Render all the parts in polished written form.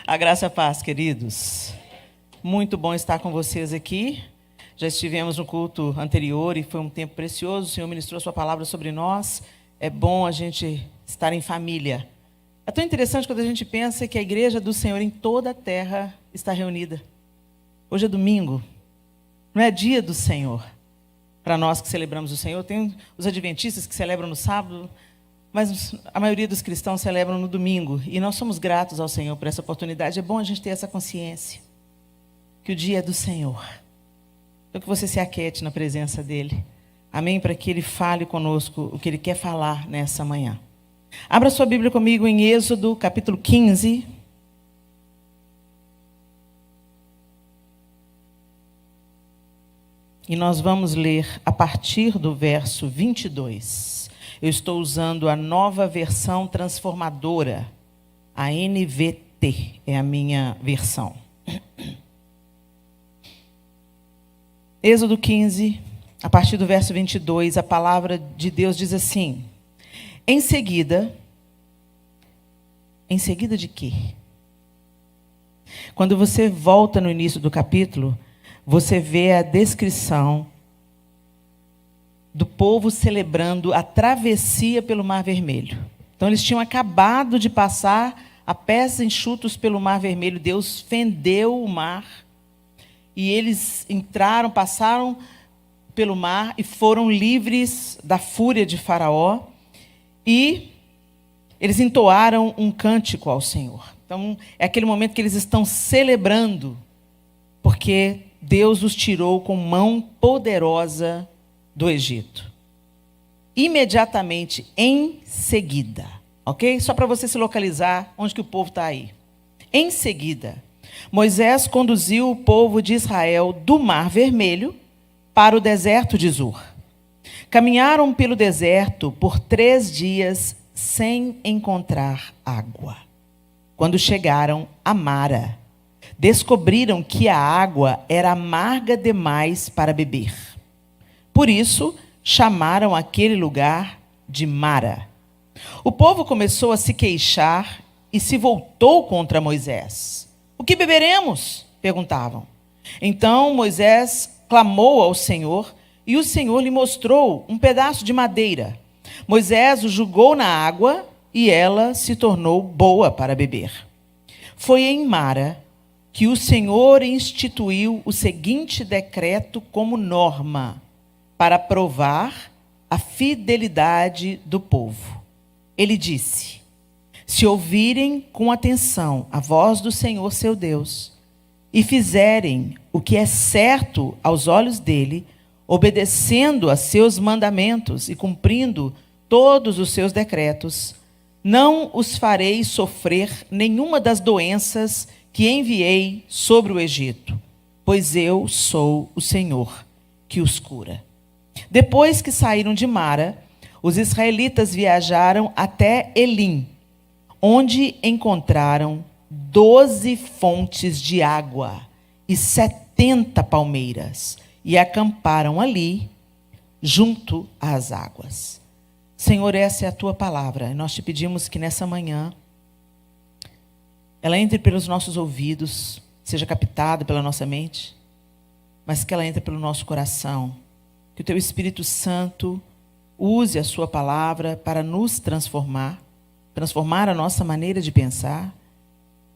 A graça e a paz, queridos. Muito bom estar com vocês aqui. Já estivemos no culto anterior e foi um tempo precioso. O Senhor ministrou a sua palavra sobre nós. É bom a gente estar em família. É tão interessante quando a gente pensa que a igreja do Senhor em toda a terra está reunida. Hoje é domingo, não é dia do Senhor. Para nós que celebramos o Senhor, tem os adventistas que celebram no sábado, mas a maioria dos cristãos celebram no domingo. E nós somos gratos ao Senhor por essa oportunidade. É bom a gente ter essa consciência, que o dia é do Senhor. Então que você se aquete na presença dEle. Amém? Para que Ele fale conosco o que Ele quer falar nessa manhã. Abra sua Bíblia comigo em Êxodo, capítulo 15. E nós vamos ler a partir do verso 22. Eu estou usando a nova versão transformadora, a NVT, é a minha versão. Êxodo 15, a partir do verso 22, a palavra de Deus diz assim: Em seguida de quê? Quando você volta no início do capítulo, você vê a descrição do povo celebrando a travessia pelo Mar Vermelho. Então, eles tinham acabado de passar a pés enxutos pelo Mar Vermelho. Deus fendeu o mar e eles entraram, passaram pelo mar e foram livres da fúria de Faraó. E eles entoaram um cântico ao Senhor. Então, é aquele momento que eles estão celebrando, porque Deus os tirou com mão poderosa do Egito. Imediatamente, em seguida, ok? Só para você se localizar onde que o povo está aí. Em seguida, Moisés conduziu o povo de Israel do Mar Vermelho para o deserto de Zur. Caminharam pelo deserto por 3 dias sem encontrar água. Quando chegaram a Mara, descobriram que a água era amarga demais para beber. Por isso, chamaram aquele lugar de Mara. O povo começou a se queixar e se voltou contra Moisés. O que beberemos? Perguntavam. Então Moisés clamou ao Senhor e o Senhor lhe mostrou um pedaço de madeira. Moisés o jogou na água e ela se tornou boa para beber. Foi em Mara que o Senhor instituiu o seguinte decreto como norma para provar a fidelidade do povo. Ele disse: se ouvirem com atenção a voz do Senhor seu Deus e fizerem o que é certo aos olhos dele, obedecendo a seus mandamentos e cumprindo todos os seus decretos, não os farei sofrer nenhuma das doenças que enviei sobre o Egito, pois eu sou o Senhor que os cura. Depois que saíram de Mara, os israelitas viajaram até Elim, onde encontraram 12 fontes de água e 70 palmeiras, e acamparam ali, junto às águas. Senhor, essa é a tua palavra. Nós te pedimos que nessa manhã ela entre pelos nossos ouvidos, seja captada pela nossa mente, mas que ela entre pelo nosso coração. Que o teu Espírito Santo use a sua palavra para nos transformar a nossa maneira de pensar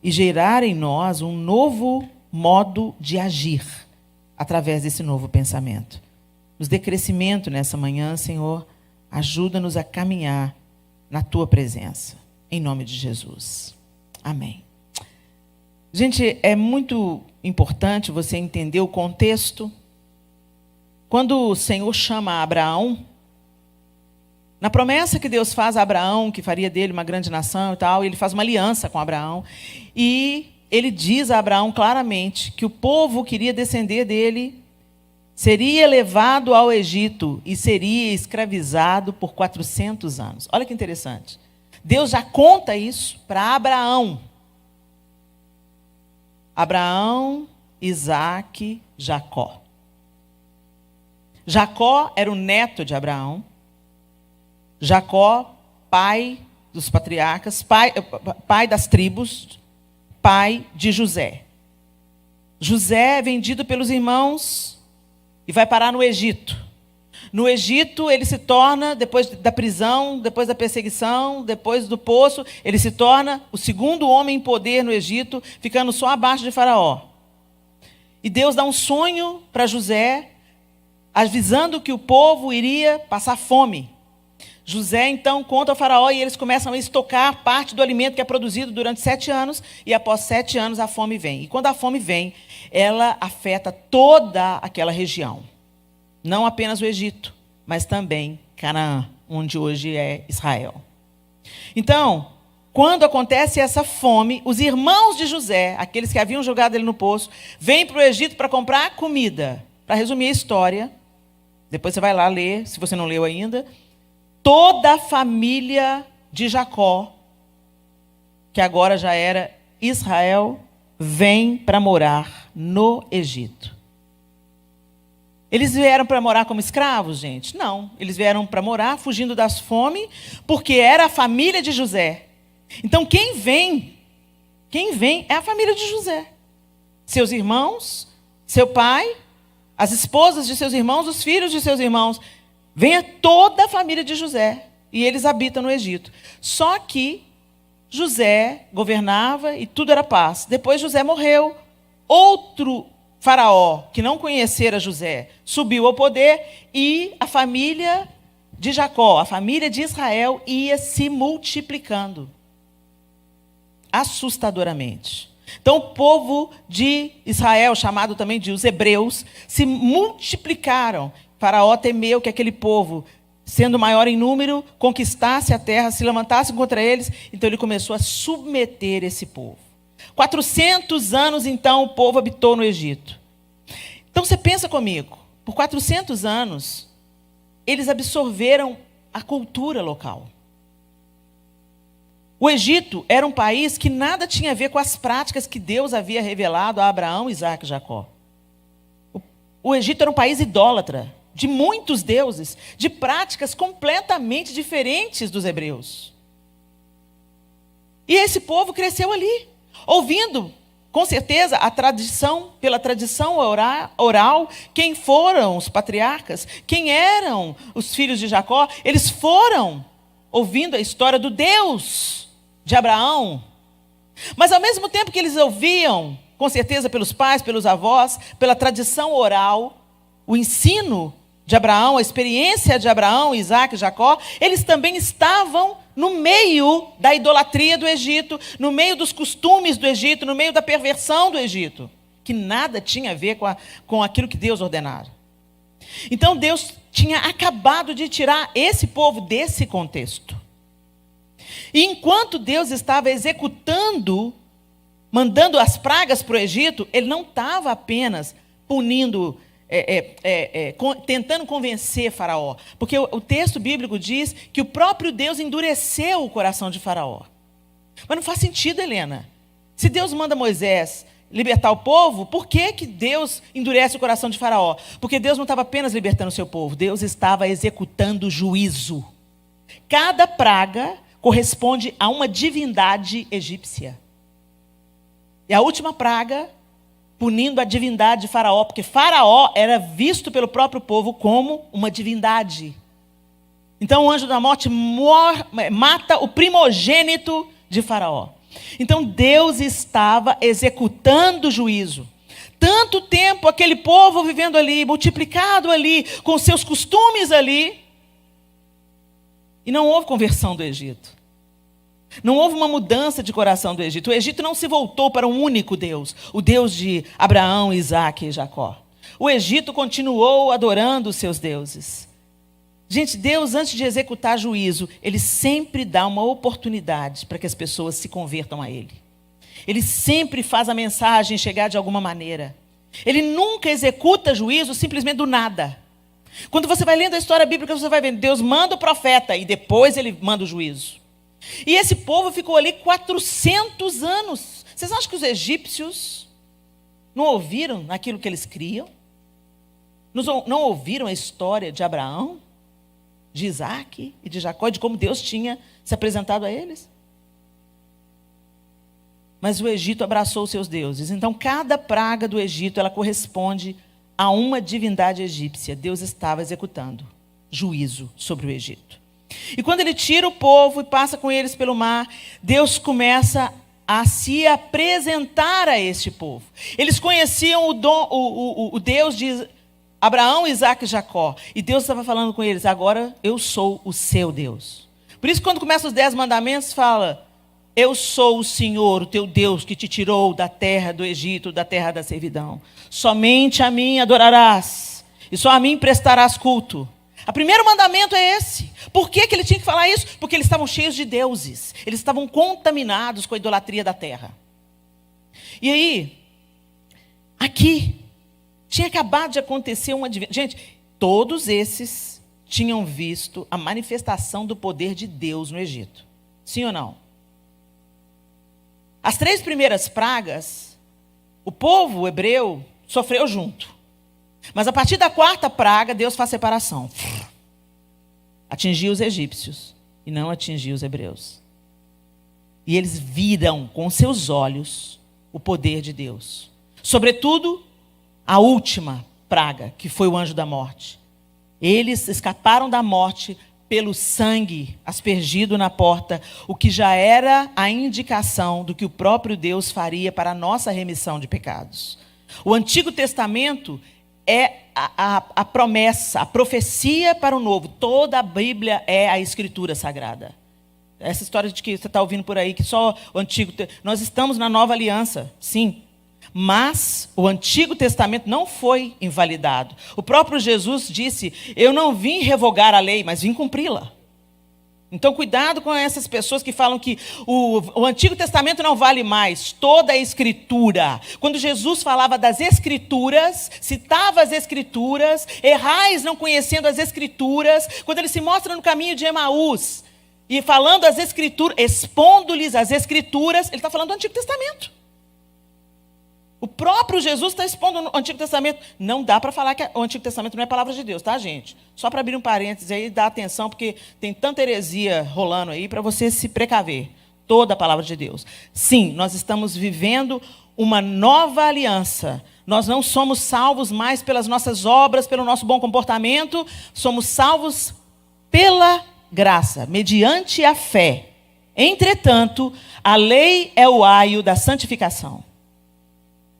e gerar em nós um novo modo de agir através desse novo pensamento. Nos dê crescimento nessa manhã, Senhor. Ajuda-nos a caminhar na tua presença. Em nome de Jesus. Amém. Gente, é muito importante você entender o contexto. Quando o Senhor chama Abraão, na promessa que Deus faz a Abraão, que faria dele uma grande nação e tal, ele faz uma aliança com Abraão. E ele diz a Abraão claramente que o povo que iria descender dele seria levado ao Egito e seria escravizado por 400 anos. Olha que interessante. Deus já conta isso para Abraão. Abraão, Isaque, Jacó. Jacó era o neto de Abraão. Jacó, pai dos patriarcas, pai das tribos, pai de José. José é vendido pelos irmãos e vai parar no Egito. No Egito, ele se torna, depois da prisão, depois da perseguição, depois do poço, ele se torna o segundo homem em poder no Egito, ficando só abaixo de Faraó. E Deus dá um sonho para José, avisando que o povo iria passar fome. José, então, conta ao Faraó e eles começam a estocar parte do alimento que é produzido durante 7 anos, e após 7 anos a fome vem. E quando a fome vem, ela afeta toda aquela região. Não apenas o Egito, mas também Canaã, onde hoje é Israel. Então, quando acontece essa fome, os irmãos de José, aqueles que haviam jogado ele no poço, vêm para o Egito para comprar comida. Para resumir a história, depois você vai lá ler, se você não leu ainda, toda a família de Jacó, que agora já era Israel, vem para morar no Egito. Eles vieram para morar como escravos, gente? Não. Eles vieram para morar fugindo das fome, porque era a família de José. Então, quem vem é a família de José. Seus irmãos, seu pai, as esposas de seus irmãos, os filhos de seus irmãos. Vem toda a família de José. E eles habitam no Egito. Só que José governava e tudo era paz. Depois José morreu. Outro Faraó, que não conhecera José, subiu ao poder e a família de Jacó, a família de Israel, ia se multiplicando assustadoramente. Então, o povo de Israel, chamado também de os hebreus, se multiplicaram. Faraó temeu que aquele povo, sendo maior em número, conquistasse a terra, se levantasse contra eles. Então, ele começou a submeter esse povo. 400 anos, então, o povo habitou no Egito. Então, você pensa comigo, por 400 anos, eles absorveram a cultura local. O Egito era um país que nada tinha a ver com as práticas que Deus havia revelado a Abraão, Isaque e Jacó. O Egito era um país idólatra, de muitos deuses, de práticas completamente diferentes dos hebreus. E esse povo cresceu ali, ouvindo, com certeza, pela tradição oral, quem foram os patriarcas, quem eram os filhos de Jacó. Eles foram ouvindo a história do Deus de Abraão. Mas, ao mesmo tempo que eles ouviam, com certeza pelos pais, pelos avós, pela tradição oral, o ensino de Abraão, a experiência de Abraão, Isaque e Jacó, eles também estavam no meio da idolatria do Egito, no meio dos costumes do Egito, no meio da perversão do Egito, que nada tinha a ver com aquilo que Deus ordenara. Então, Deus tinha acabado de tirar esse povo desse contexto. E enquanto Deus estava executando, mandando as pragas para o Egito, ele não estava apenas punindo, tentando convencer Faraó. Porque o texto bíblico diz que o próprio Deus endureceu o coração de Faraó. Mas não faz sentido, Helena. Se Deus manda Moisés libertar o povo, por que Deus endurece o coração de Faraó? Porque Deus não estava apenas libertando o seu povo, Deus estava executando juízo. Cada praga corresponde a uma divindade egípcia. E a última praga, punindo a divindade de Faraó, porque Faraó era visto pelo próprio povo como uma divindade. Então o anjo da morte mata o primogênito de Faraó. Então Deus estava executando o juízo. Tanto tempo aquele povo vivendo ali, multiplicado ali, com seus costumes ali, e não houve conversão do Egito. Não houve uma mudança de coração do Egito. O Egito não se voltou para um único Deus, o Deus de Abraão, Isaque e Jacó. O Egito continuou adorando os seus deuses. Gente, Deus, antes de executar juízo, Ele sempre dá uma oportunidade para que as pessoas se convertam a Ele. Ele sempre faz a mensagem chegar de alguma maneira. Ele nunca executa juízo simplesmente do nada. Quando você vai lendo a história bíblica, você vai vendo, Deus manda o profeta e depois Ele manda o juízo. E esse povo ficou ali 400 anos. Vocês acham que os egípcios não ouviram aquilo que eles criam? Não ouviram a história de Abraão, de Isaque e de Jacó, de como Deus tinha se apresentado a eles? mas o Egito abraçou os seus deuses. Então, cada praga do Egito, ela corresponde a uma divindade egípcia. Deus estava executando juízo sobre o Egito. E quando ele tira o povo e passa com eles pelo mar, Deus começa a se apresentar a este povo. Eles conheciam o Deus de Abraão, Isaac e Jacó. E Deus estava falando com eles: agora eu sou o seu Deus. Por isso, quando começa os 10 mandamentos, fala: eu sou o Senhor, o teu Deus, que te tirou da terra do Egito, da terra da servidão. Somente a mim adorarás, e só a mim prestarás culto. O primeiro mandamento é esse. Por que ele tinha que falar isso? Porque eles estavam cheios de deuses. Eles estavam contaminados com a idolatria da terra. E aí, aqui, tinha acabado de acontecer uma... Gente, todos esses tinham visto a manifestação do poder de Deus no Egito. Sim ou não? As 3 primeiras pragas, o povo hebreu sofreu junto. Mas a partir da 4ª praga, Deus faz separação. Atingiu os egípcios e não atingiu os hebreus. E eles viram com seus olhos o poder de Deus. Sobretudo, a última praga, que foi o anjo da morte. Eles escaparam da morte pelo sangue aspergido na porta, o que já era a indicação do que o próprio Deus faria para a nossa remissão de pecados. O Antigo Testamento é a promessa, a profecia para o Novo. Toda a Bíblia é a Escritura Sagrada. Essa história de que você está ouvindo por aí, que só o Antigo... Nós estamos na Nova Aliança, sim. Mas o Antigo Testamento não foi invalidado. O próprio Jesus disse: eu não vim revogar a lei, mas vim cumpri-la. Então, cuidado com essas pessoas que falam que o Antigo Testamento não vale mais. Toda a Escritura. Quando Jesus falava das Escrituras, citava as Escrituras, errais não conhecendo as Escrituras, quando ele se mostra no caminho de Emaús, e falando as Escrituras, expondo-lhes as Escrituras, ele está falando do Antigo Testamento. O próprio Jesus está expondo no Antigo Testamento. Não dá para falar que o Antigo Testamento não é palavra de Deus, tá, gente? Só para abrir um parênteses aí, dá atenção, porque tem tanta heresia rolando aí, para você se precaver. Toda a palavra de Deus. Sim, nós estamos vivendo uma nova aliança. Nós não somos salvos mais pelas nossas obras, pelo nosso bom comportamento. Somos salvos pela graça, mediante a fé. Entretanto, a lei é o aio da santificação.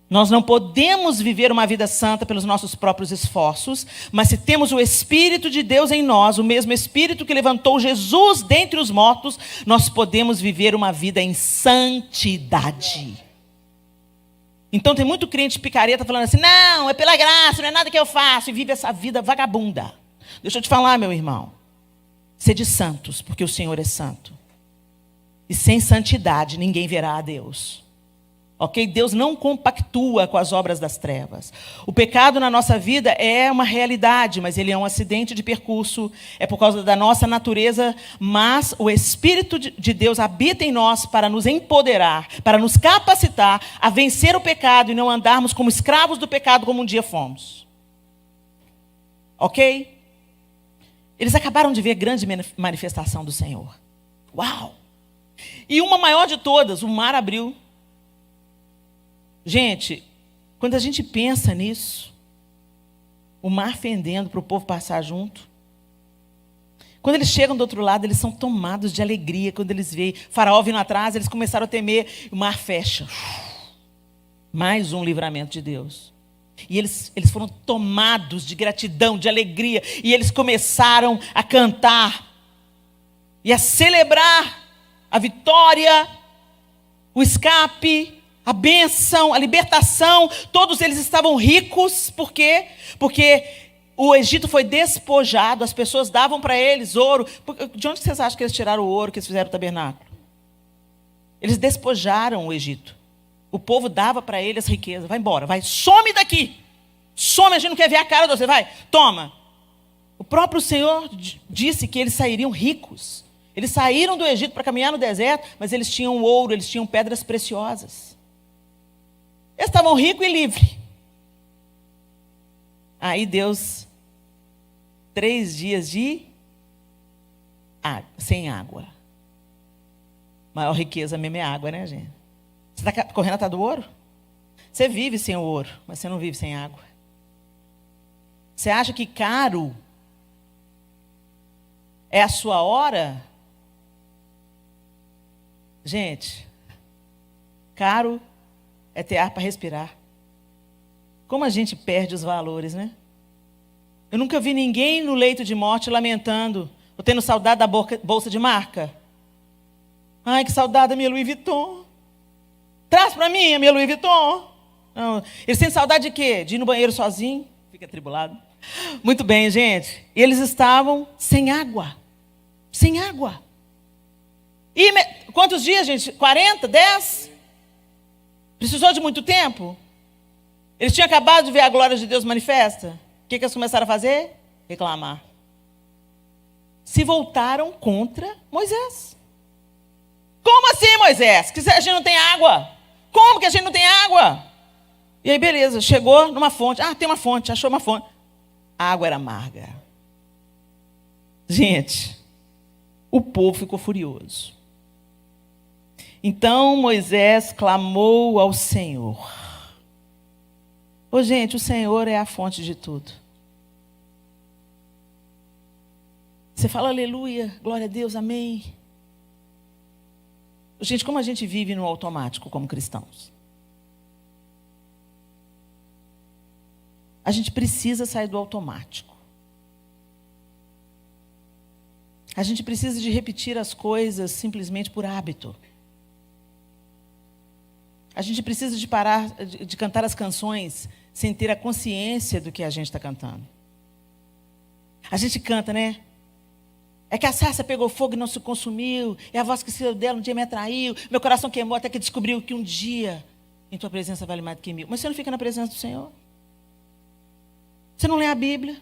Nós não podemos viver uma vida santa pelos nossos próprios esforços, mas se temos o Espírito de Deus em nós, o mesmo Espírito que levantou Jesus dentre os mortos, nós podemos viver uma vida em santidade. Então tem muito crente picareta falando assim: não, é pela graça, não é nada que eu faço, e vive essa vida vagabunda. Deixa eu te falar, meu irmão, sede santos, porque o Senhor é santo. E sem santidade ninguém verá a Deus. Ok? Deus não compactua com as obras das trevas. O pecado na nossa vida é uma realidade, mas ele é um acidente de percurso, é por causa da nossa natureza, mas o Espírito de Deus habita em nós para nos empoderar, para nos capacitar a vencer o pecado e não andarmos como escravos do pecado como um dia fomos. Ok? Eles acabaram de ver grande manifestação do Senhor. Uau! E uma maior de todas, o mar abriu. Gente, quando a gente pensa nisso, o mar fendendo para o povo passar junto, quando eles chegam do outro lado, eles são tomados de alegria. Quando eles veem Faraó vindo atrás, eles começaram a temer, o mar fecha. Mais um livramento de Deus. E eles foram tomados de gratidão, de alegria, e eles começaram a cantar e a celebrar a vitória, o escape, a bênção, a libertação. Todos eles estavam ricos. Por quê? Porque o Egito foi despojado, as pessoas davam para eles ouro. De onde vocês acham que eles tiraram o ouro que eles fizeram o tabernáculo? Eles despojaram o Egito. O povo dava para eles riqueza. Vai embora, vai, some daqui. Some, a gente não quer ver a cara de você, vai, toma. O próprio Senhor disse que eles sairiam ricos. Eles saíram do Egito para caminhar no deserto, mas eles tinham ouro, eles tinham pedras preciosas. Eles estavam ricos e livres. Aí Deus, 3 dias sem água. Maior riqueza mesmo é água, né, gente? Você está correndo atrás do ouro? Você vive sem o ouro, mas você não vive sem água. Você acha que caro é a sua hora? Gente, caro é ter ar para respirar. Como a gente perde os valores, né? Eu nunca vi ninguém no leito de morte lamentando, ou tendo saudade da bolsa de marca. Ai, que saudade da minha Louis Vuitton. Traz para mim a minha Louis Vuitton. Não. Eles têm saudade de quê? De ir no banheiro sozinho? Fica atribulado. Muito bem, gente. E eles estavam sem água. Sem água. E quantos dias, gente? 40? 10? Precisou de muito tempo? Eles tinham acabado de ver a glória de Deus manifesta. O que eles começaram a fazer? Reclamar. Se voltaram contra Moisés. Como assim, Moisés? Que a gente não tem água? Como que a gente não tem água? E aí, beleza, chegou numa fonte. Ah, tem uma fonte, achou uma fonte. A água era amarga. Gente, o povo ficou furioso. Então Moisés clamou ao Senhor. Ô, gente, o Senhor é a fonte de tudo. Você fala aleluia, glória a Deus, amém. Gente, como a gente vive no automático como cristãos? A gente precisa sair do automático. A gente precisa de repetir as coisas simplesmente por hábito. A gente precisa de parar de cantar as canções sem ter a consciência do que a gente está cantando. A gente canta, né? É que a sarça pegou fogo e não se consumiu. É a voz que saiu dela um dia me atraiu. Meu coração queimou até que descobriu que um dia em tua presença vale mais do que 1000. Mas você não fica na presença do Senhor? Você não lê a Bíblia?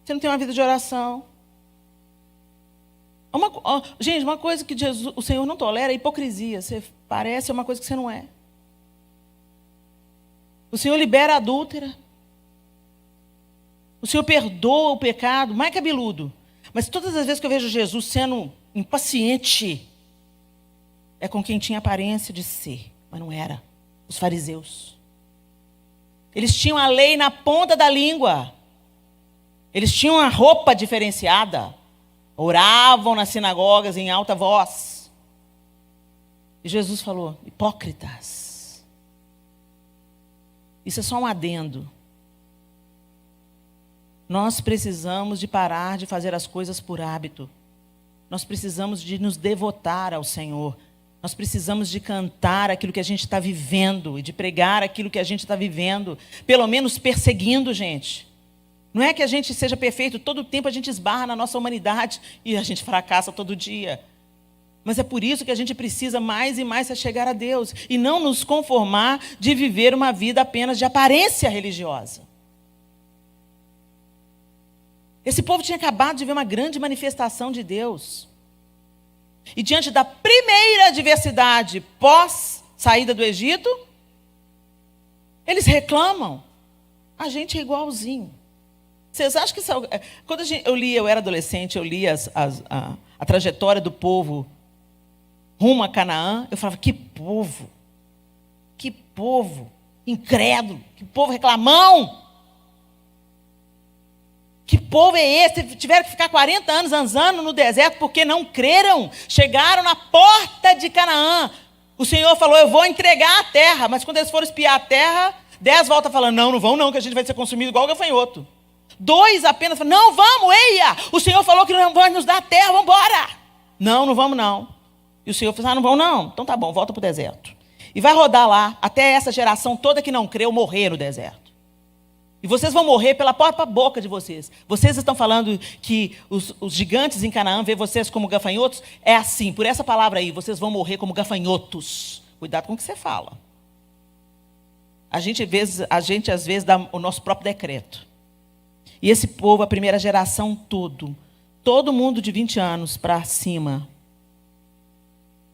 Você não tem uma vida de oração? Gente, uma coisa que o Senhor não tolera é a hipocrisia. Você parece uma coisa que você não é. O Senhor libera a adúltera. O Senhor perdoa o pecado, mais cabeludo. Mas todas as vezes que eu vejo Jesus sendo impaciente, é com quem tinha aparência de ser, mas não era. Os fariseus. Eles tinham a lei na ponta da língua. Eles tinham a roupa diferenciada. Oravam nas sinagogas em alta voz. E Jesus falou, hipócritas. Isso é só um adendo. Nós precisamos de parar de fazer as coisas por hábito. Nós precisamos de nos devotar ao Senhor. Nós precisamos de cantar aquilo que a gente está vivendo e de pregar aquilo que a gente está vivendo. Pelo menos perseguindo, gente. Não é que a gente seja perfeito, todo o tempo a gente esbarra na nossa humanidade e a gente fracassa todo dia. Mas é por isso que a gente precisa mais e mais se chegar a Deus e não nos conformar de viver uma vida apenas de aparência religiosa. Esse povo tinha acabado de ver uma grande manifestação de Deus. E diante da primeira adversidade pós-saída do Egito, eles reclamam. A gente é igualzinho. Vocês acham que... Quando eu era adolescente, eu lia a trajetória do povo rumo a Canaã, eu falava, que povo incrédulo, que povo reclamão. Que povo é esse? Tiveram que ficar 40 anos andando no deserto porque não creram. Chegaram na porta de Canaã. O Senhor falou, eu vou entregar a terra. Mas quando eles foram espiar a terra, 10 voltam falando, não vão não, que a gente vai ser consumido igual o gafanhoto. 2 apenas falaram, não, vamos, eia. O Senhor falou que não vai nos dar a terra, vamos embora. Não vamos não. E o Senhor falou, não vão não. Então tá bom, volta para o deserto. E vai rodar lá, até essa geração toda que não creu morrer no deserto. E vocês vão morrer pela própria boca de vocês. Vocês estão falando que os gigantes em Canaã vê vocês como gafanhotos? É assim, por essa palavra aí, vocês vão morrer como gafanhotos. Cuidado com o que você fala. A gente às vezes dá o nosso próprio decreto. E esse povo, a primeira geração todo mundo de 20 anos para cima,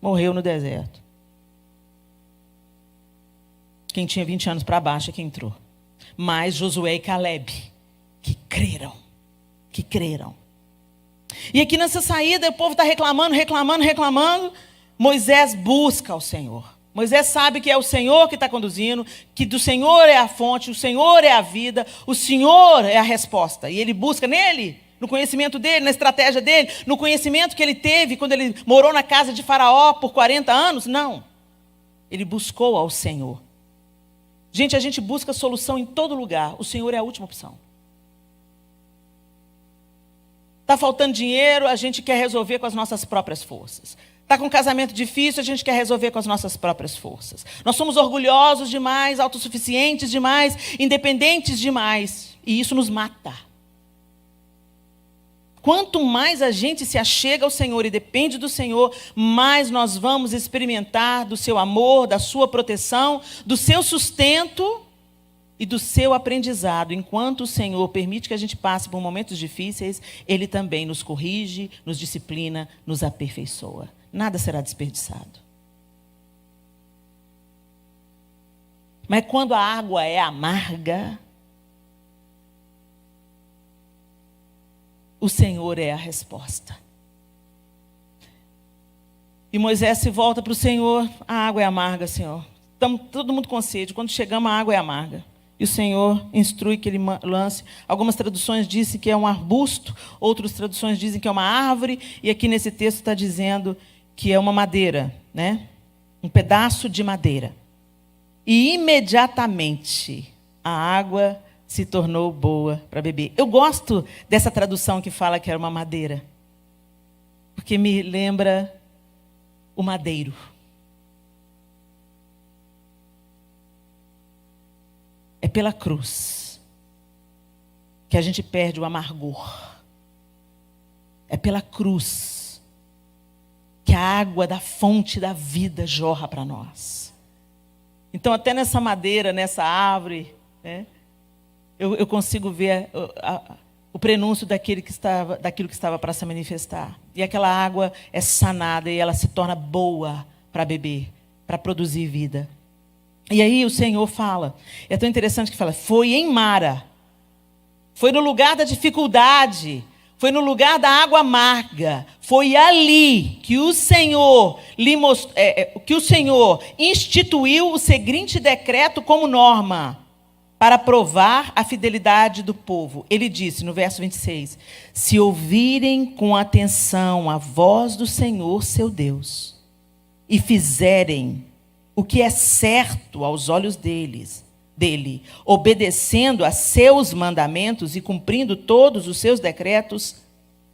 morreu no deserto. Quem tinha 20 anos para baixo é quem entrou. Mas Josué e Caleb, que creram. E aqui nessa saída, o povo está reclamando. Moisés busca ao Senhor. Moisés sabe que é o Senhor que está conduzindo, que do Senhor é a fonte, o Senhor é a vida, o Senhor é a resposta. E ele busca nele, no conhecimento dele, na estratégia dele, no conhecimento que ele teve quando ele morou na casa de Faraó por 40 anos. Não. Ele buscou ao Senhor. Gente, a gente busca solução em todo lugar. O Senhor é a última opção. Está faltando dinheiro, a gente quer resolver com as nossas próprias forças. Está com um casamento difícil, a gente quer resolver com as nossas próprias forças. Nós somos orgulhosos demais, autossuficientes demais, independentes demais. E isso nos mata. Quanto mais a gente se achega ao Senhor e depende do Senhor, mais nós vamos experimentar do seu amor, da sua proteção, do seu sustento e do seu aprendizado. Enquanto o Senhor permite que a gente passe por momentos difíceis, Ele também nos corrige, nos disciplina, nos aperfeiçoa. Nada será desperdiçado. Mas quando a água é amarga, o Senhor é a resposta. E Moisés se volta para o Senhor. A água é amarga, Senhor. Estamos todo mundo com sede. Quando chegamos, a água é amarga. E o Senhor instrui que ele lance. Algumas traduções dizem que é um arbusto, outras traduções dizem que é uma árvore, e aqui nesse texto está dizendo que é uma madeira, né? Um pedaço de madeira. E imediatamente a água se tornou boa para beber. Eu gosto dessa tradução que fala que era uma madeira, porque me lembra o madeiro. É pela cruz que a gente perde o amargor. É pela cruz que a água da fonte da vida jorra para nós. Então, até nessa madeira, nessa árvore, né, eu consigo ver o prenúncio daquilo que estava para se manifestar. E aquela água é sanada e ela se torna boa para beber, para produzir vida. E aí o Senhor fala, é tão interessante que fala, foi em Mara, foi no lugar da dificuldade, foi no lugar da água amarga, foi ali que o Senhor instituiu o seguinte decreto como norma, para provar a fidelidade do povo. Ele disse no verso 26, se ouvirem com atenção a voz do Senhor, seu Deus, e fizerem o que é certo aos olhos dele, obedecendo a seus mandamentos e cumprindo todos os seus decretos,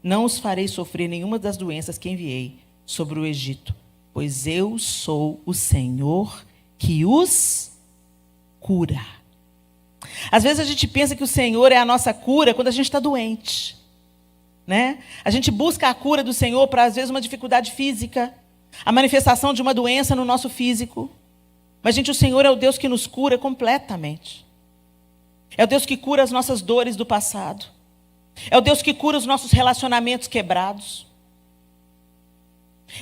não os farei sofrer nenhuma das doenças que enviei sobre o Egito, pois eu sou o Senhor que os cura. Às vezes a gente pensa que o Senhor é a nossa cura quando a gente está doente, né? A gente busca a cura do Senhor para, às vezes, uma dificuldade física, a manifestação de uma doença no nosso físico. Mas, gente, o Senhor é o Deus que nos cura completamente. É o Deus que cura as nossas dores do passado. É o Deus que cura os nossos relacionamentos quebrados.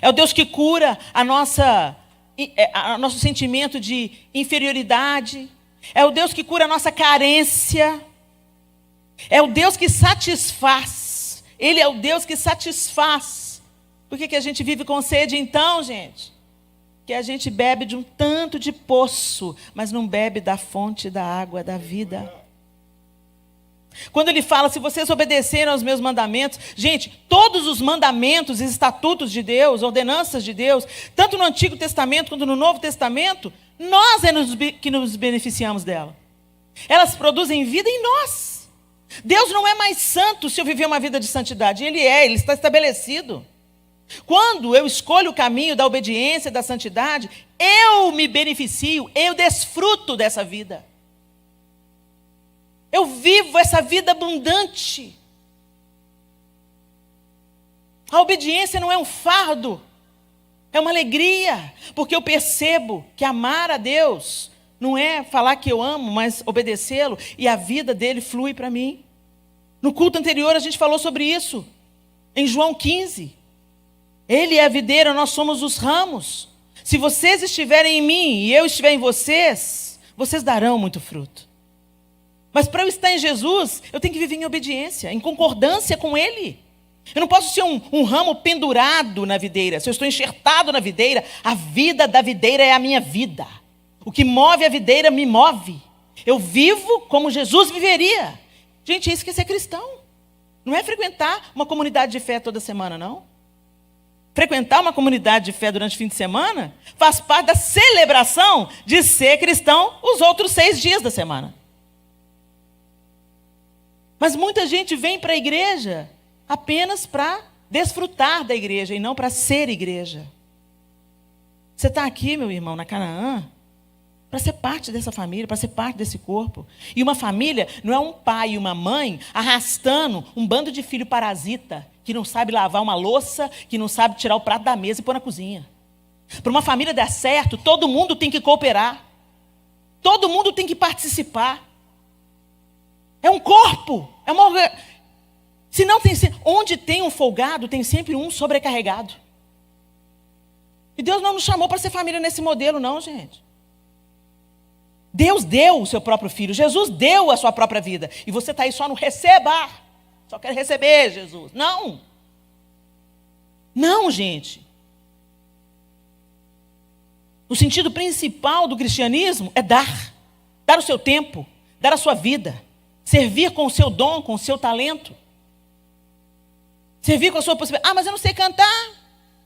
É o Deus que cura nosso sentimento de inferioridade. É o Deus que cura a nossa carência. É o Deus que satisfaz. Ele é o Deus que satisfaz. Por que a gente vive com sede então, gente? Que a gente bebe de um tanto de poço, mas não bebe da fonte da água da vida. Quando ele fala, se vocês obedecerem aos meus mandamentos, gente, todos os mandamentos e estatutos de Deus, ordenanças de Deus, tanto no Antigo Testamento quanto no Novo Testamento, nós que nos beneficiamos dela. Elas produzem vida em nós. Deus não é mais santo se eu viver uma vida de santidade. Ele está estabelecido. Quando eu escolho o caminho da obediência, da santidade, eu me beneficio, eu desfruto dessa vida. Eu vivo essa vida abundante. A obediência não é um fardo, é uma alegria, porque eu percebo que amar a Deus não é falar que eu amo, mas obedecê-lo, e a vida dele flui para mim. No culto anterior a gente falou sobre isso, em João 15. Ele é a videira, nós somos os ramos. Se vocês estiverem em mim e eu estiver em vocês, vocês darão muito fruto. Mas para eu estar em Jesus, eu tenho que viver em obediência, em concordância com Ele. Eu não posso ser um ramo pendurado na videira. Se eu estou enxertado na videira, a vida da videira é a minha vida. O que move a videira me move. Eu vivo como Jesus viveria. Gente, isso que é ser cristão. Não é frequentar uma comunidade de fé toda semana, não. Frequentar uma comunidade de fé durante o fim de semana faz parte da celebração de ser cristão os outros 6 dias da semana. Mas muita gente vem para a igreja apenas para desfrutar da igreja e não para ser igreja. Você está aqui, meu irmão, na Canaã, para ser parte dessa família, para ser parte desse corpo. E uma família não é um pai e uma mãe arrastando um bando de filho parasita, que não sabe lavar uma louça, que não sabe tirar o prato da mesa e pôr na cozinha. Para uma família dar certo, todo mundo tem que cooperar. Todo mundo tem que participar. É um corpo. É uma... Se não tem... Onde tem um folgado, tem sempre um sobrecarregado. E Deus não nos chamou para ser família nesse modelo, não, gente. Deus deu o seu próprio filho. Jesus deu a sua própria vida. E você está aí só no receba. Só quer receber, Jesus. Não. Não, gente. O sentido principal do cristianismo é dar. Dar o seu tempo. Dar a sua vida. Servir com o seu dom, com o seu talento. Servir com a sua possibilidade. Ah, mas eu não sei cantar.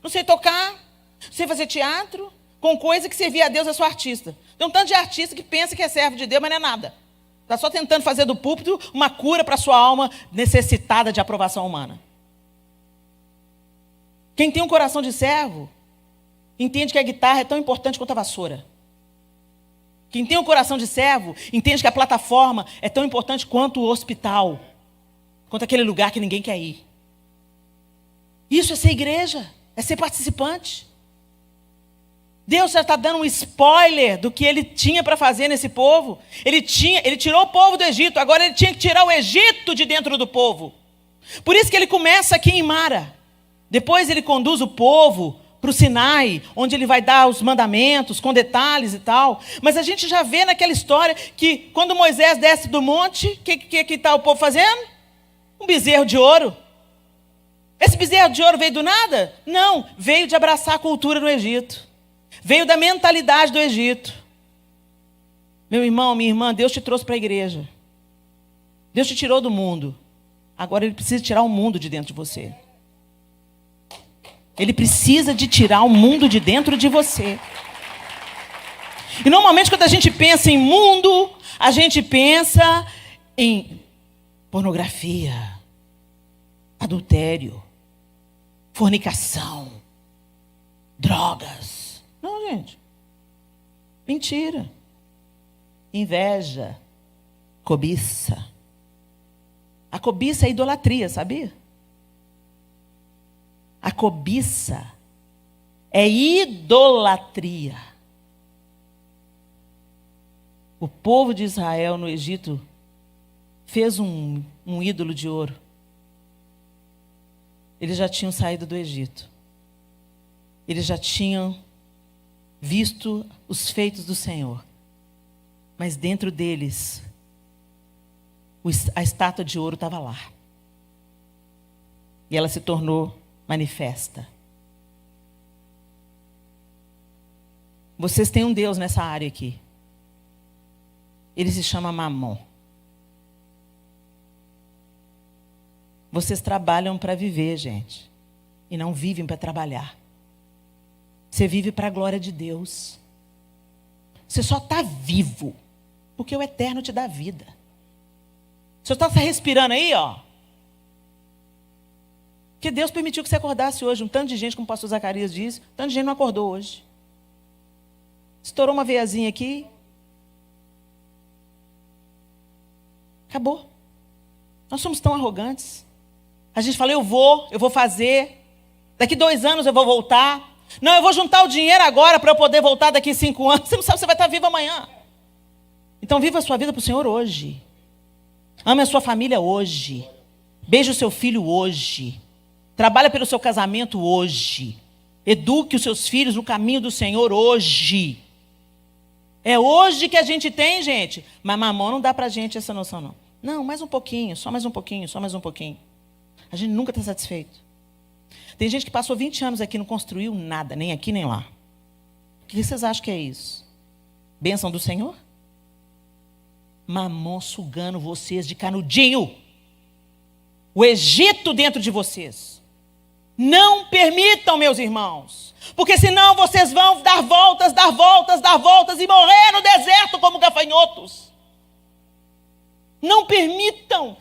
Não sei tocar. Não sei fazer teatro. Com coisa que servir a Deus, eu sou artista. Tem um tanto de artista que pensa que é servo de Deus, mas não é nada. Está só tentando fazer do púlpito uma cura para a sua alma necessitada de aprovação humana. Quem tem um coração de servo, entende que a guitarra é tão importante quanto a vassoura. Quem tem um coração de servo, entende que a plataforma é tão importante quanto o hospital. Quanto aquele lugar que ninguém quer ir. Isso é ser igreja, é ser participante. Deus já está dando um spoiler do que ele tinha para fazer nesse povo. Ele tirou o povo do Egito, agora ele tinha que tirar o Egito de dentro do povo. Por isso que ele começa aqui em Mara. Depois ele conduz o povo para o Sinai, onde ele vai dar os mandamentos, com detalhes e tal. Mas a gente já vê naquela história que quando Moisés desce do monte, o que está o povo fazendo? Um bezerro de ouro. Esse bezerro de ouro veio do nada? Não, veio de abraçar a cultura no Egito. Veio da mentalidade do Egito. Meu irmão, minha irmã, Deus te trouxe para a igreja. Deus te tirou do mundo. Agora Ele precisa tirar o mundo de dentro de você. Ele precisa de tirar o mundo de dentro de você. E normalmente quando a gente pensa em mundo, a gente pensa em pornografia, adultério, fornicação, drogas. Não, gente. Mentira. Inveja. Cobiça. A cobiça é idolatria, sabia? A cobiça é idolatria. O povo de Israel no Egito fez um ídolo de ouro. Eles já tinham saído do Egito. Eles já tinham visto os feitos do Senhor. Mas dentro deles, a estátua de ouro estava lá. E ela se tornou manifesta. Vocês têm um Deus nessa área aqui. Ele se chama Mamon. Vocês trabalham para viver, gente. E não vivem para trabalhar. Você vive para a glória de Deus. Você só está vivo porque o eterno te dá vida. Você está respirando aí, ó. Porque Deus permitiu que você acordasse hoje. Um tanto de gente, como o pastor Zacarias disse, um tanto de gente não acordou hoje. Estourou uma veiazinha aqui. Acabou. Nós somos tão arrogantes. A gente fala, eu vou fazer. Daqui 2 anos eu vou voltar. Não, eu vou juntar o dinheiro agora para eu poder voltar daqui 5 anos. Você não sabe se você vai estar vivo amanhã. Então viva a sua vida para o Senhor hoje. Ame a sua família hoje. Beije o seu filho hoje. Trabalhe pelo seu casamento hoje. Eduque os seus filhos no caminho do Senhor hoje. É hoje que a gente tem, gente. Mas mamão não dá para a gente essa noção, não. Não, mais um pouquinho, só mais um pouquinho, só mais um pouquinho. A gente nunca está satisfeito. Tem gente que passou 20 anos aqui e não construiu nada, nem aqui nem lá. O que vocês acham que é isso? Bênção do Senhor? Mamon sugando vocês de canudinho. O Egito dentro de vocês. Não permitam, meus irmãos. Porque senão vocês vão dar voltas e morrer no deserto como gafanhotos. Não permitam.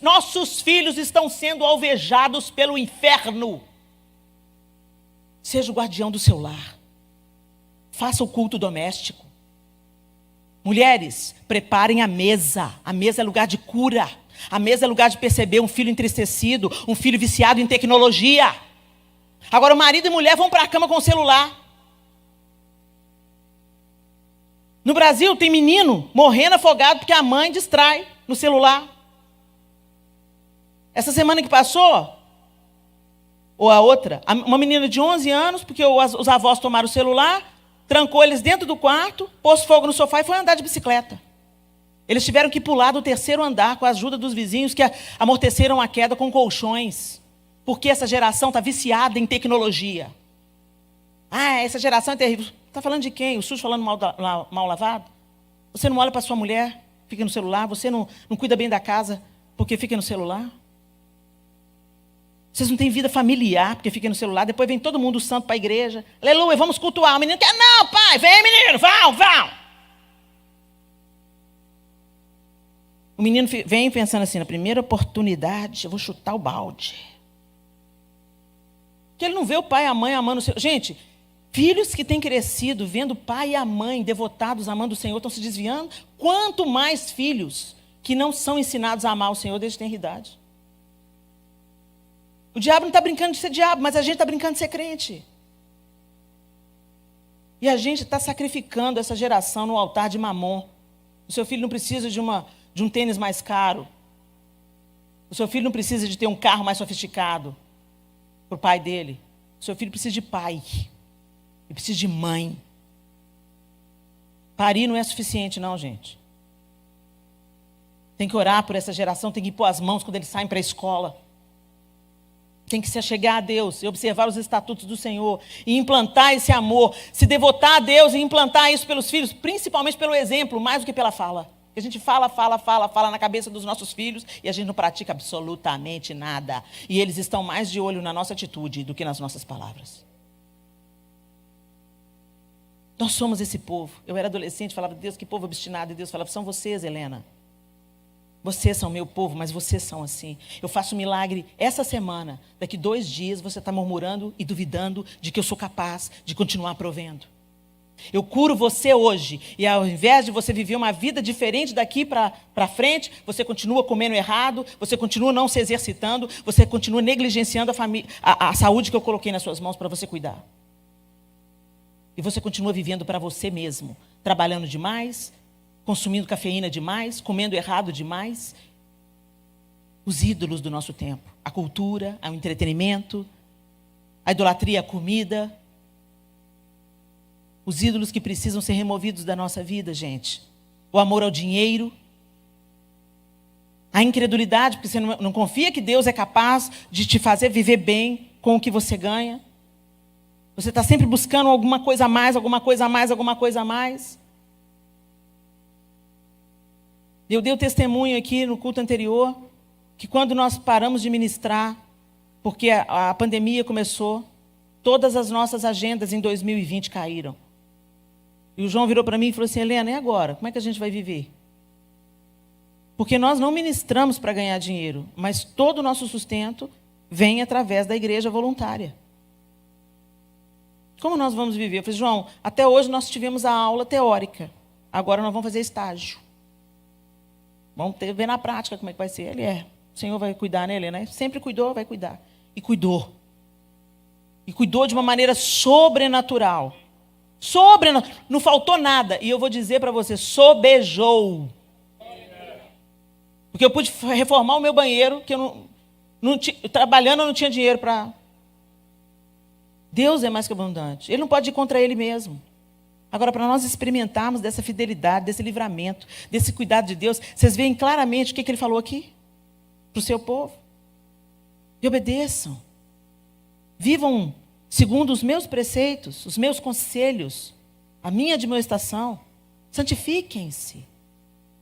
Nossos filhos estão sendo alvejados pelo inferno. Seja o guardião do seu lar. Faça o culto doméstico. Mulheres, preparem a mesa. A mesa é lugar de cura. A mesa é lugar de perceber um filho entristecido, um filho viciado em tecnologia. Agora, marido e mulher vão para a cama com o celular. No Brasil, tem menino morrendo afogado porque a mãe distrai no celular. Essa semana que passou, ou a outra, uma menina de 11 anos, porque os avós tomaram o celular, trancou eles dentro do quarto, pôs fogo no sofá e foi andar de bicicleta. Eles tiveram que pular do 3º andar com a ajuda dos vizinhos que amorteceram a queda com colchões. Porque essa geração está viciada em tecnologia. Ah, essa geração é terrível. Está falando de quem? O sujo falando mal lavado? Você não olha para sua mulher, fica no celular. Você não cuida bem da casa, porque fica no celular. Vocês não têm vida familiar, porque fica no celular. Depois vem todo mundo santo para a igreja. Aleluia, vamos cultuar. O menino quer, não, pai, vem menino, vão. O menino vem pensando assim, na primeira oportunidade, eu vou chutar o balde. Porque ele não vê o pai e a mãe amando o Senhor. Gente, filhos que têm crescido vendo o pai e a mãe devotados amando o Senhor estão se desviando. Quanto mais filhos que não são ensinados a amar o Senhor desde a tenra idade. O diabo não está brincando de ser diabo, mas a gente está brincando de ser crente. E a gente está sacrificando essa geração no altar de Mamon. O seu filho não precisa de um tênis mais caro. O seu filho não precisa de ter um carro mais sofisticado para o pai dele. O seu filho precisa de pai. Ele precisa de mãe. Parir não é suficiente, não, gente. Tem que orar por essa geração, tem que pôr as mãos quando eles saem para a escola. Tem que se achegar a Deus e observar os estatutos do Senhor e implantar esse amor, se devotar a Deus e implantar isso pelos filhos, principalmente pelo exemplo, mais do que pela fala. A gente fala na cabeça dos nossos filhos e a gente não pratica absolutamente nada. E eles estão mais de olho na nossa atitude do que nas nossas palavras. Nós somos esse povo. Eu era adolescente, falava, Deus, que povo obstinado. E Deus falava, são vocês, Helena. Vocês são meu povo, mas vocês são assim. Eu faço um milagre essa semana. Daqui 2 dias você está murmurando e duvidando de que eu sou capaz de continuar provendo. Eu curo você hoje. E ao invés de você viver uma vida diferente daqui para frente, você continua comendo errado, você continua não se exercitando, você continua negligenciando a saúde que eu coloquei nas suas mãos para você cuidar. E você continua vivendo para você mesmo, trabalhando demais, consumindo cafeína demais, comendo errado demais. Os ídolos do nosso tempo, a cultura, o entretenimento, a idolatria à comida. Os ídolos que precisam ser removidos da nossa vida, gente. O amor ao dinheiro. A incredulidade, porque você não confia que Deus é capaz de te fazer viver bem com o que você ganha. Você está sempre buscando alguma coisa a mais, alguma coisa a mais, alguma coisa a mais. Eu dei o testemunho aqui no culto anterior, que quando nós paramos de ministrar, porque a pandemia começou, todas as nossas agendas em 2020 caíram. E o João virou para mim e falou assim, Helena, e agora? Como é que a gente vai viver? Porque nós não ministramos para ganhar dinheiro, mas todo o nosso sustento vem através da igreja voluntária. Como nós vamos viver? Eu falei, João, até hoje nós tivemos a aula teórica, agora nós vamos fazer estágio. Vamos ver na prática como é que vai ser. O Senhor vai cuidar, né, Helena? Sempre cuidou, vai cuidar. E cuidou. E cuidou de uma maneira sobrenatural. Não faltou nada. E eu vou dizer para você, sobejou. Porque eu pude reformar o meu banheiro, que trabalhando eu não tinha dinheiro para... Deus é mais que abundante. Ele não pode ir contra ele mesmo. Agora, para nós experimentarmos dessa fidelidade, desse livramento, desse cuidado de Deus, vocês veem claramente o que ele falou aqui? Para o seu povo. E obedeçam. Vivam segundo os meus preceitos, os meus conselhos, a minha admoestação. Santifiquem-se.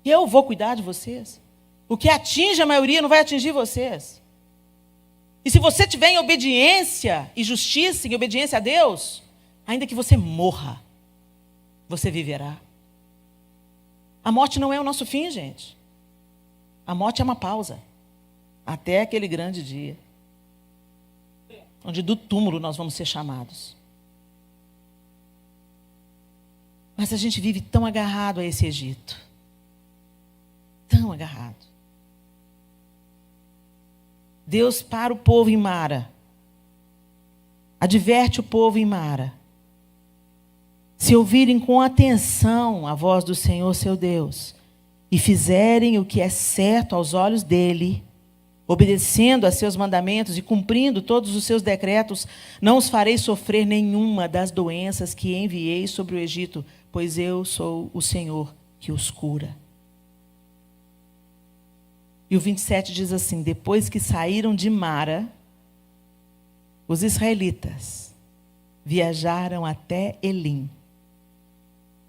E eu vou cuidar de vocês. O que atinge a maioria não vai atingir vocês. E se você tiver em obediência e justiça, em obediência a Deus, ainda que você morra, você viverá. A morte não é o nosso fim, gente. A morte é uma pausa. Até aquele grande dia. Onde do túmulo nós vamos ser chamados. Mas a gente vive tão agarrado a esse Egito. Tão agarrado. Deus para o povo em Mara. Adverte o povo em Mara. Se ouvirem com atenção a voz do Senhor seu Deus, e fizerem o que é certo aos olhos dele, obedecendo a seus mandamentos e cumprindo todos os seus decretos, não os farei sofrer nenhuma das doenças que enviei sobre o Egito, pois eu sou o Senhor que os cura. E o 27 diz assim: depois que saíram de Mara, os israelitas viajaram até Elim.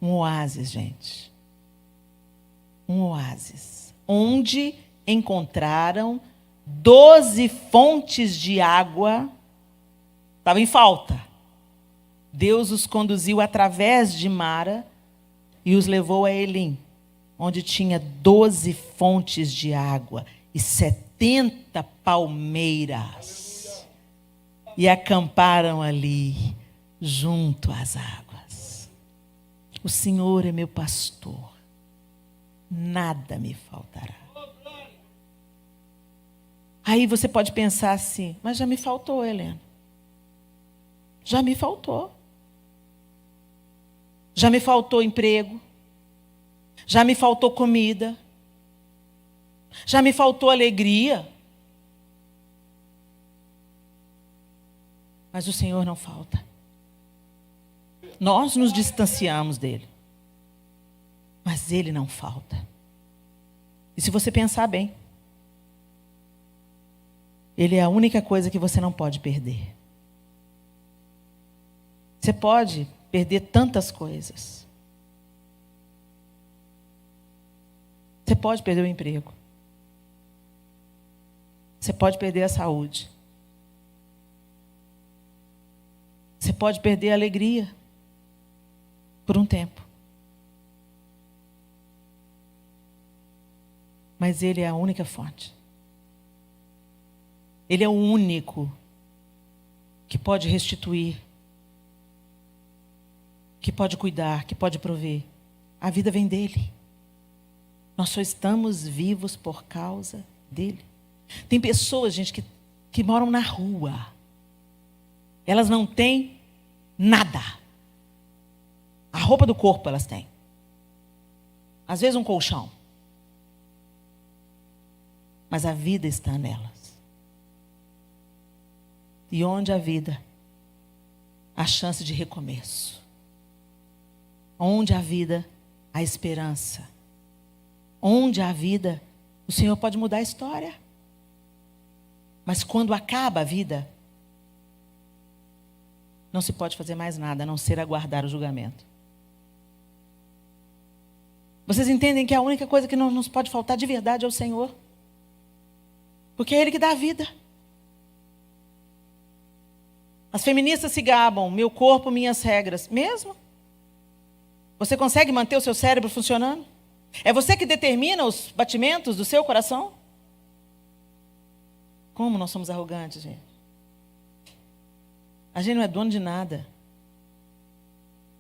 Um oásis, gente. Um oásis. Onde encontraram 12 fontes de água. Estava em falta. Deus os conduziu através de Mara e os levou a Elim, onde tinha 12 fontes de água e 70 palmeiras. E acamparam ali, junto às águas. O Senhor é meu pastor, nada me faltará. Aí você pode pensar assim, mas já me faltou, Helena. Já me faltou. Já me faltou emprego. Já me faltou comida. Já me faltou alegria. Mas o Senhor não falta. Nós nos distanciamos dele. Mas ele não falta. E se você pensar bem, ele é a única coisa que você não pode perder. Você pode perder tantas coisas. Você pode perder o emprego. Você pode perder a saúde. Você pode perder a alegria por um tempo. Mas ele é a única fonte. Ele é o único que pode restituir, que pode cuidar, que pode prover. A vida vem dele. Nós só estamos vivos por causa dele. Tem pessoas, gente, que moram na rua. Elas não têm nada. A roupa do corpo elas têm. Às vezes um colchão. Mas a vida está nelas. E onde a vida, a chance de recomeço. Onde a vida, a esperança. Onde a vida, o Senhor pode mudar a história. Mas quando acaba a vida, não se pode fazer mais nada, a não ser aguardar o julgamento. Vocês entendem que a única coisa que não nos pode faltar de verdade é o Senhor. Porque é Ele que dá a vida. As feministas se gabam, meu corpo, minhas regras. Mesmo? Você consegue manter o seu cérebro funcionando? É você que determina os batimentos do seu coração? Como nós somos arrogantes, gente. A gente não é dono de nada.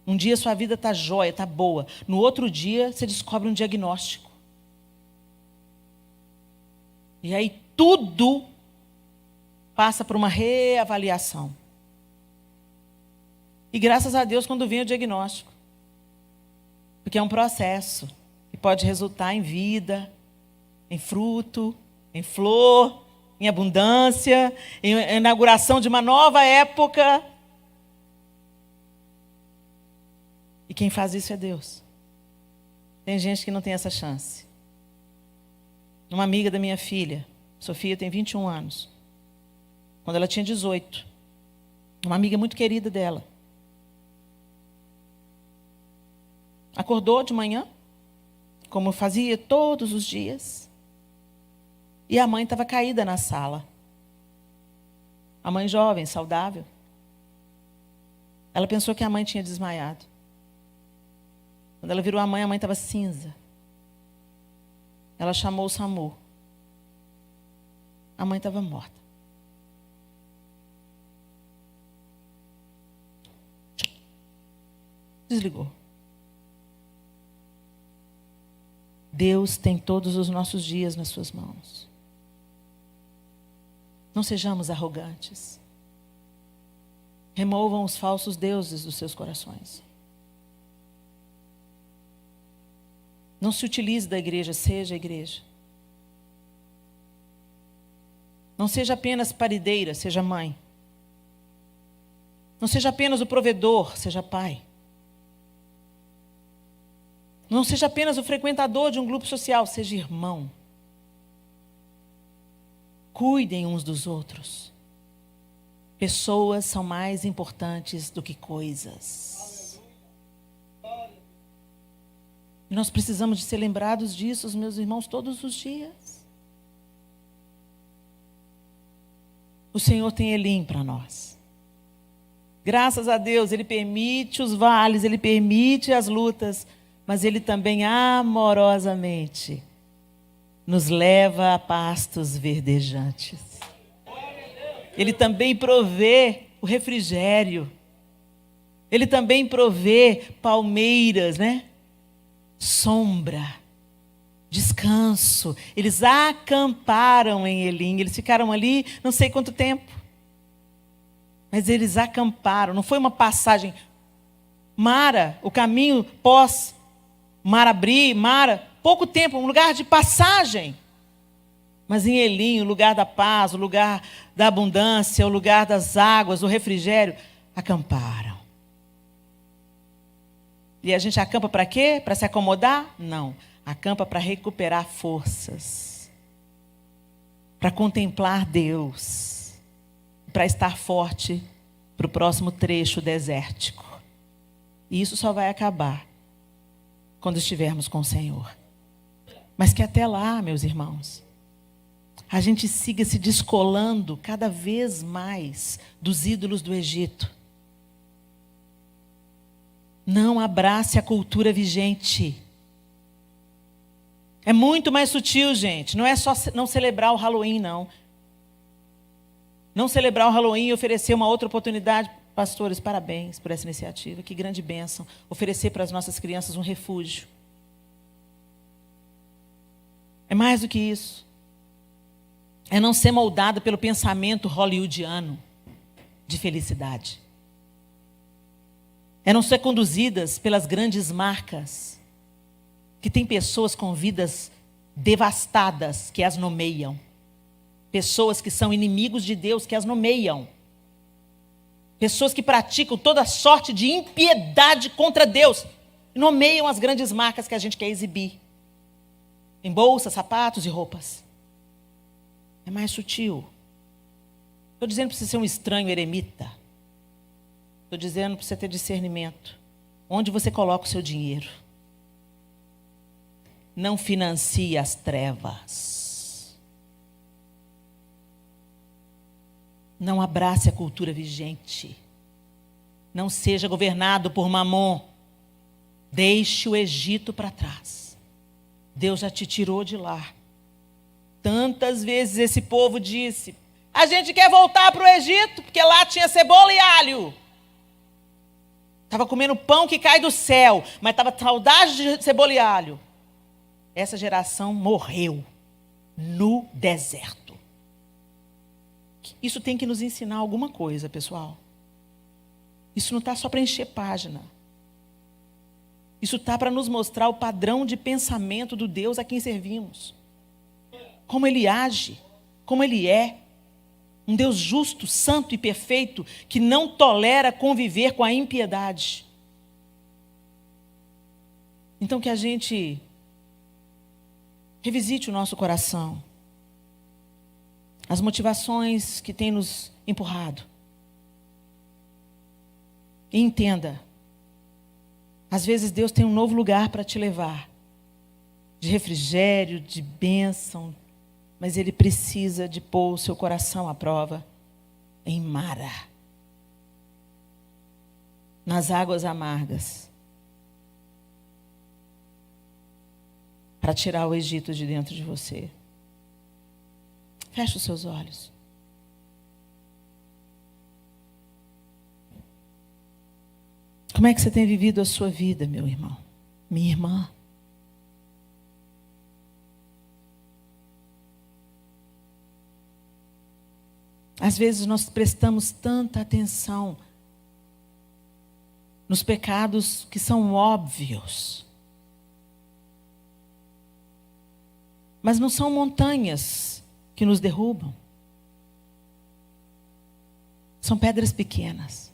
Um dia sua vida está jóia, está boa. No outro dia você descobre um diagnóstico. E aí tudo passa por uma reavaliação. E graças a Deus quando vem o diagnóstico. Porque é um processo que pode resultar em vida, em fruto, em flor, em abundância, em inauguração de uma nova época. E quem faz isso é Deus. Tem gente que não tem essa chance. Uma amiga da minha filha, Sofia, tem 21 anos. quando ela tinha 18. Uma amiga muito querida dela. Acordou de manhã, como fazia todos os dias. E a mãe estava caída na sala. A mãe jovem, saudável. Ela pensou que a mãe tinha desmaiado. Quando ela virou a mãe estava cinza. Ela chamou o SAMU. A mãe estava morta. Desligou. Deus tem todos os nossos dias nas suas mãos. Não sejamos arrogantes. Removam os falsos deuses dos seus corações. Não se utilize da igreja, seja a igreja. Não seja apenas parideira, seja mãe. Não seja apenas o provedor, seja pai. Não seja apenas o frequentador de um grupo social, seja irmão. Cuidem uns dos outros. Pessoas são mais importantes do que coisas. E nós precisamos de ser lembrados disso, meus irmãos, todos os dias. O Senhor tem Elim para nós. Graças a Deus, Ele permite os vales, Ele permite as lutas, mas Ele também amorosamente nos leva a pastos verdejantes. Ele também provê o refrigério. Ele também provê palmeiras, né? Sombra, descanso. Eles acamparam em Elim. Eles ficaram ali não sei quanto tempo. Mas eles acamparam. Não foi uma passagem. Mara, o caminho pós Mar abrir, Mara, pouco tempo, um lugar de passagem. Mas em Elim, o lugar da paz, o lugar da abundância, o lugar das águas, o refrigério, acamparam. E a gente acampa para quê? Para se acomodar? Não. Acampa para recuperar forças. Para contemplar Deus. Para estar forte para o próximo trecho desértico. E isso só vai acabar quando estivermos com o Senhor. Mas que até lá, meus irmãos, a gente siga se descolando cada vez mais dos ídolos do Egito. Não abrace a cultura vigente. É muito mais sutil, gente. Não é só não celebrar o Halloween, não. Não celebrar o Halloween e oferecer uma outra oportunidade. Pastores, parabéns por essa iniciativa. Que grande bênção. Oferecer para as nossas crianças um refúgio. É mais do que isso. É não ser moldada pelo pensamento hollywoodiano de felicidade. É não ser conduzidas pelas grandes marcas, que tem pessoas com vidas devastadas que as nomeiam. Pessoas que são inimigos de Deus que as nomeiam. Pessoas que praticam toda sorte de impiedade contra Deus. Nomeiam as grandes marcas que a gente quer exibir. Em bolsas, sapatos e roupas. É mais sutil. Estou dizendo para você ser um estranho eremita. Estou dizendo para você ter discernimento. Onde você coloca o seu dinheiro. Não financie as trevas. Não abrace a cultura vigente. Não seja governado por Mamon. Deixe o Egito para trás. Deus já te tirou de lá. Tantas vezes esse povo disse: a gente quer voltar para o Egito, porque lá tinha cebola e alho. Estava comendo pão que cai do céu, mas estava saudade de cebola e alho. Essa geração morreu no deserto. Isso tem que nos ensinar alguma coisa, pessoal. Isso não está só para encher página. Isso está para nos mostrar o padrão de pensamento do Deus a quem servimos. Como Ele age, como Ele é. Um Deus justo, santo e perfeito, que não tolera conviver com a impiedade. Então que a gente revisite o nosso coração. as motivações que têm nos empurrado. E entenda, às vezes Deus tem um novo lugar para te levar, de refrigério, de bênção, mas Ele precisa de pôr o seu coração à prova em Mara, nas águas amargas, para tirar o Egito de dentro de você. Feche os seus olhos. Como é que você tem vivido a sua vida, meu irmão, minha irmã? Às vezes nós prestamos tanta atenção nos pecados que são óbvios, mas não são montanhas que nos derrubam. São pedras pequenas.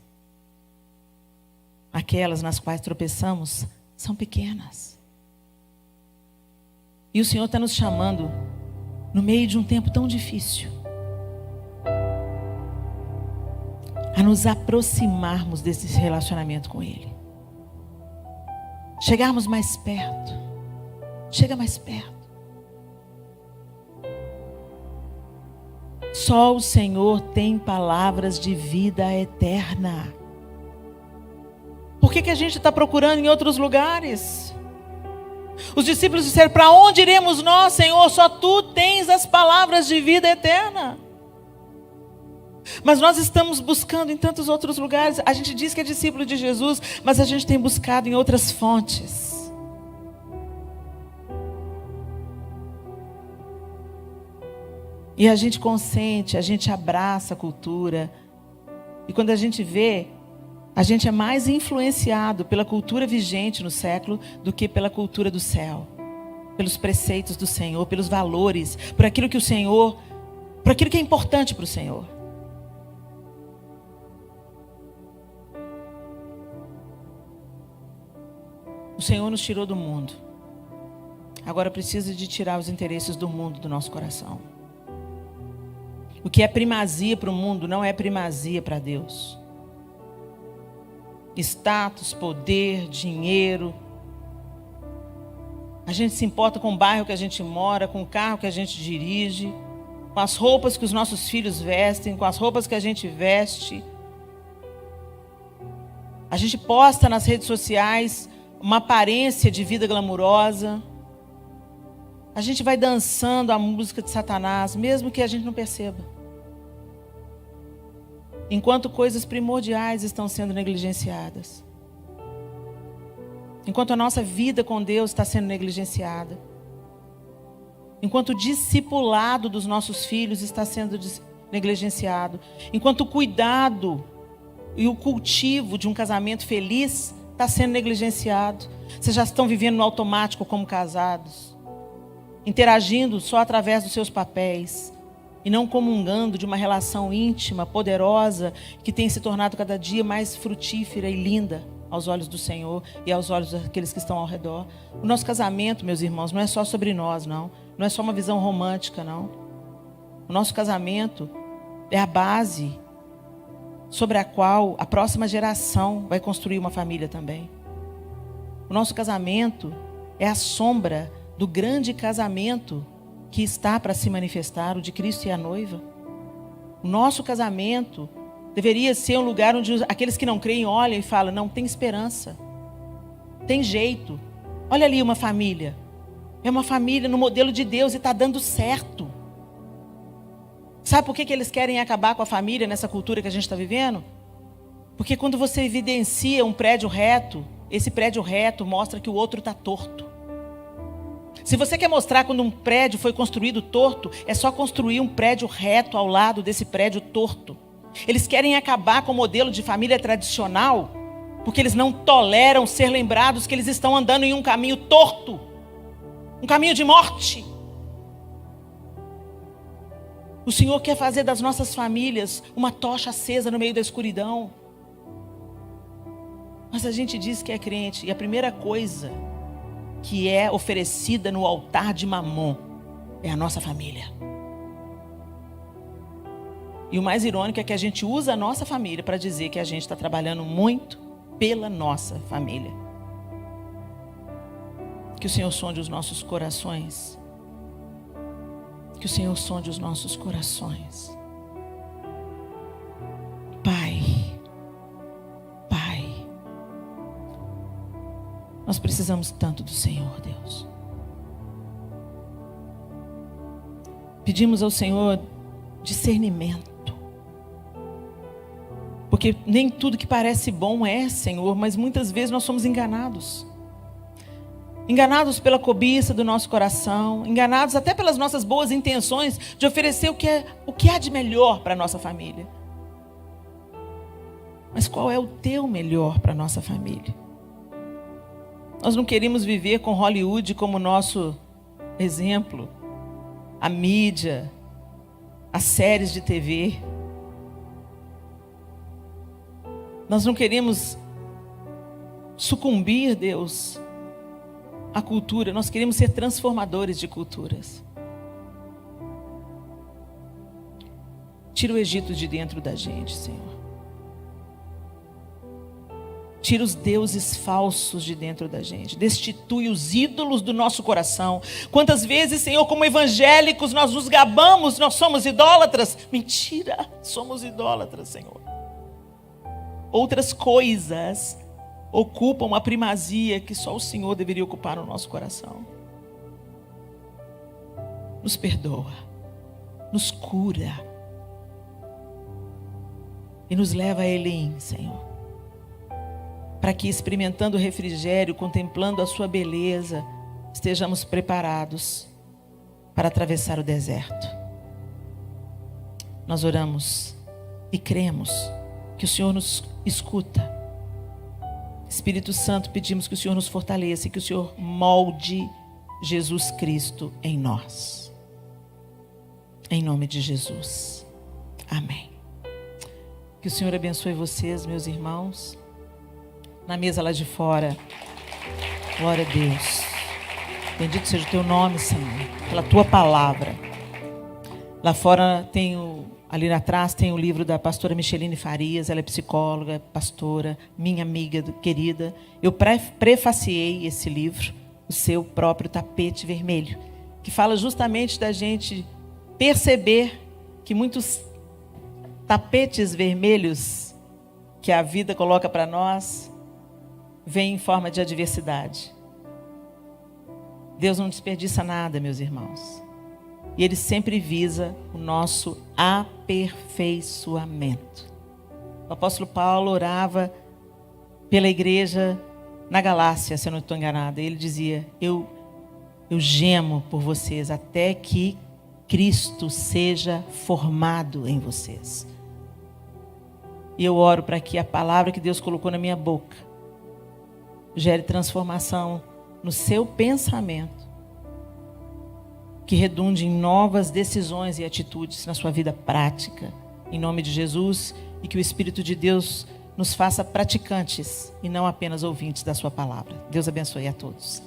Aquelas nas quais tropeçamos são pequenas. E o Senhor está nos chamando, no meio de um tempo tão difícil, a nos aproximarmos desse relacionamento com Ele. Chegarmos mais perto. Chega mais perto. Só o Senhor tem palavras de vida eterna. Por que a gente está procurando em outros lugares? Os discípulos disseram: para onde iremos nós, Senhor? Só Tu tens as palavras de vida eterna. Mas nós estamos buscando em tantos outros lugares. A gente diz que é discípulo de Jesus, mas a gente tem buscado em outras fontes. E a gente consente, a gente abraça a cultura. E quando a gente vê, a gente é mais influenciado pela cultura vigente no século do que pela cultura do céu. Pelos preceitos do Senhor, pelos valores, por aquilo que o Senhor, por aquilo que é importante para o Senhor. O Senhor nos tirou do mundo. Agora precisa de tirar os interesses do mundo do nosso coração. O que é primazia para o mundo não é primazia para Deus. Status, poder, dinheiro. A gente se importa com o bairro que a gente mora, com o carro que a gente dirige, com as roupas que os nossos filhos vestem, com as roupas que a gente veste. A gente posta nas redes sociais uma aparência de vida glamurosa. A gente vai dançando a música de Satanás, mesmo que a gente não perceba. Enquanto coisas primordiais estão sendo negligenciadas. Enquanto a nossa vida com Deus está sendo negligenciada. Enquanto o discipulado dos nossos filhos está sendo negligenciado. Enquanto o cuidado e o cultivo de um casamento feliz está sendo negligenciado. Vocês já estão vivendo no automático como casados. Interagindo só através dos seus papéis. E não comungando de uma relação íntima, poderosa, que tem se tornado cada dia mais frutífera e linda aos olhos do Senhor e aos olhos daqueles que estão ao redor. O nosso casamento, meus irmãos, não é só sobre nós, não. Não é só uma visão romântica, não. O nosso casamento é a base sobre a qual a próxima geração vai construir uma família também. O nosso casamento é a sombra do grande casamento que está para se manifestar, o de Cristo e a noiva. O nosso casamento deveria ser um lugar onde aqueles que não creem olham e falam: não, tem esperança, tem jeito. Olha ali uma família, é uma família no modelo de Deus e está dando certo. Sabe por que eles querem acabar com a família nessa cultura que a gente está vivendo? Porque quando você evidencia um prédio reto, esse prédio reto mostra que o outro está torto. Se você quer mostrar quando um prédio foi construído torto, é só construir um prédio reto ao lado desse prédio torto. Eles querem acabar com o modelo de família tradicional, porque eles não toleram ser lembrados que eles estão andando em um caminho torto, um caminho de morte. O Senhor quer fazer das nossas famílias uma tocha acesa no meio da escuridão. Mas a gente diz que é crente, e a primeira coisa que é oferecida no altar de Mamon é a nossa família. E o mais irônico é que a gente usa a nossa família para dizer que a gente está trabalhando muito pela nossa família. Que o Senhor sonde os nossos corações. Que o Senhor sonde os nossos corações. Pai, nós precisamos tanto do Senhor, Deus. Pedimos ao Senhor discernimento. Porque nem tudo que parece bom é, Senhor, mas muitas vezes nós somos enganados. Enganados pela cobiça do nosso coração, enganados até pelas nossas boas intenções de oferecer o que há de melhor para a nossa família. Mas qual é o teu melhor para a nossa família? Nós não queremos viver com Hollywood como nosso exemplo, a mídia, as séries de TV. Nós não queremos sucumbir, Deus, à cultura. Nós queremos ser transformadores de culturas. Tira o Egito de dentro da gente, Senhor. Tira os deuses falsos de dentro da gente. Destitui os ídolos do nosso coração. Quantas vezes, Senhor, como evangélicos, nós nos gabamos, nós somos idólatras. Mentira, somos idólatras, Senhor. Outras coisas ocupam a primazia que só o Senhor deveria ocupar no nosso coração. Nos perdoa, nos cura e nos leva a Elim, Senhor. Para que, experimentando o refrigério, contemplando a sua beleza, estejamos preparados para atravessar o deserto. Nós oramos e cremos que o Senhor nos escuta. Espírito Santo, pedimos que o Senhor nos fortaleça e que o Senhor molde Jesus Cristo em nós. Em nome de Jesus. Amém. Que o Senhor abençoe vocês, meus irmãos. Na mesa lá de fora. Glória a Deus. Bendito seja o teu nome, Senhor, pela tua palavra. Lá fora ali atrás tem o livro da pastora Micheline Farias. Ela é psicóloga, pastora, minha amiga querida. Eu prefaciei esse livro, O Seu Próprio Tapete Vermelho, que fala justamente da gente perceber que muitos tapetes vermelhos que a vida coloca para nós vem em forma de adversidade. Deus não desperdiça nada, meus irmãos. E Ele sempre visa o nosso aperfeiçoamento. O apóstolo Paulo orava pela igreja na Galácia, se eu não estou enganada. Ele dizia, eu gemo por vocês até que Cristo seja formado em vocês. E eu oro para que a palavra que Deus colocou na minha boca gere transformação no seu pensamento, que redunde em novas decisões e atitudes na sua vida prática, em nome de Jesus, e que o Espírito de Deus nos faça praticantes e não apenas ouvintes da sua palavra. Deus abençoe a todos.